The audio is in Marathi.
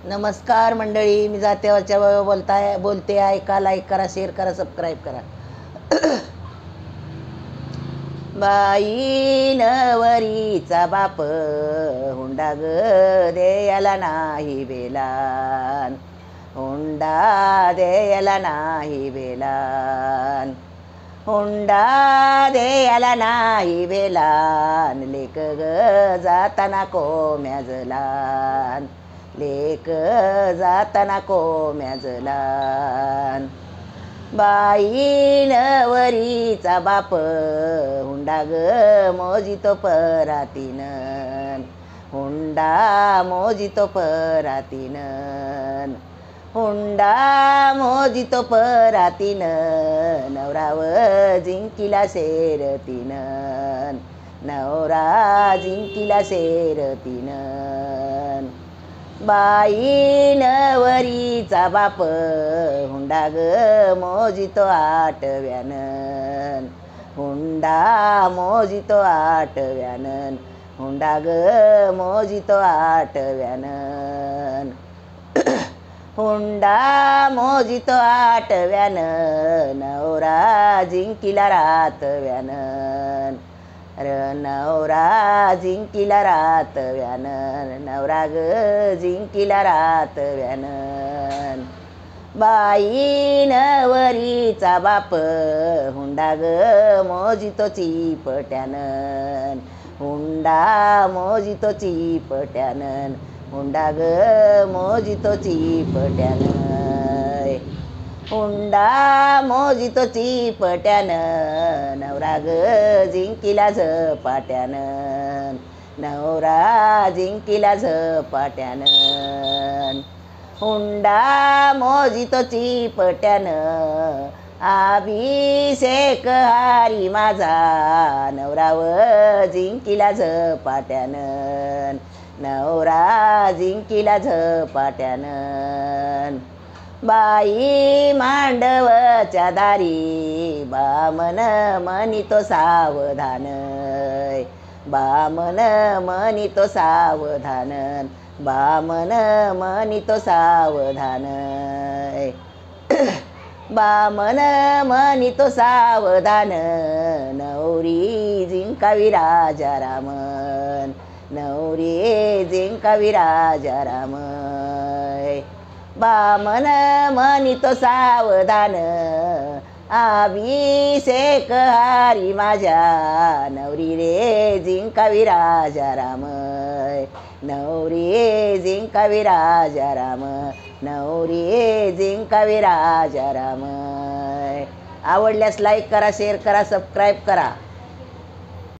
नमस्कार मंडळी, मी जातेवरच्या बोलते. ऐका, लाईक करा, शेअर करा, सबस्क्राईब करा. बाई नवरीचा बाप हुंडा ग द्यायला नाही बेलान, हुंडा द्यायला नाही बेलान, हुंडा द्यायला नाही बेलान. लेक ग जाताना कोम्याजलान, लेक जाताना कोम्याजलान. बाई नवरीचा बाप हुंडा ग मोजितो परातीनं, हुंडा मोजितो परातीनं, हुंडा मोजितो परातीनं. नवराव जिंकिला शेरतीनं, नवरा जिंकिला शेरतीनं. बाई नवरीचा बाप हुंडा ग मोजितो आठव्यानं, हुंडा मोजितो आठव्यानं, हुंडा ग मोजितो आठव्यानं, हुंडा मोजितो आठव्यानं. नवरा जिंकिला रातव्यानं, नवरा जिंकिला रातव्यानं, नवरा ग जिंकिला रातव्यानं. बाई नवरीचा बाप हुंडा ग मोजितो चिपट्यानं, हुंडा मोजितो चिपट्यानं, हुंडा ग मोजितो चिपट्यानं, हुंडा मोजितो चिपट्यानं. नवरा ग जिंकिला झपाट्यानं, नवरा जिंकिला झपाट्यानं, हुंडा मोजितो चिपट्यानं. अभिषेक हारी माझा नवराव जिंकिला झपाट्यानं, नवरा जिंकिला झपाट्यानं. बाई मांडवच्या दारी बामन म्हणितो सावधान, बामन म्हणितो सावधान, बामन म्हणितो सावधान, बामन म्हणितो सावधान. नवरी जिंकावी राजारामन, नवरी जिंकावी राजारामन. बामन म्हणितो सावधान, अभिषेक हारी माझ्या नवरी रे जिंकावी राजाराम, नवरी जिंकावी राजाराम, नवरी जिंकावी राजाराम. आवडल्यास लाईक करा, शेअर करा, सबस्क्राईब करा.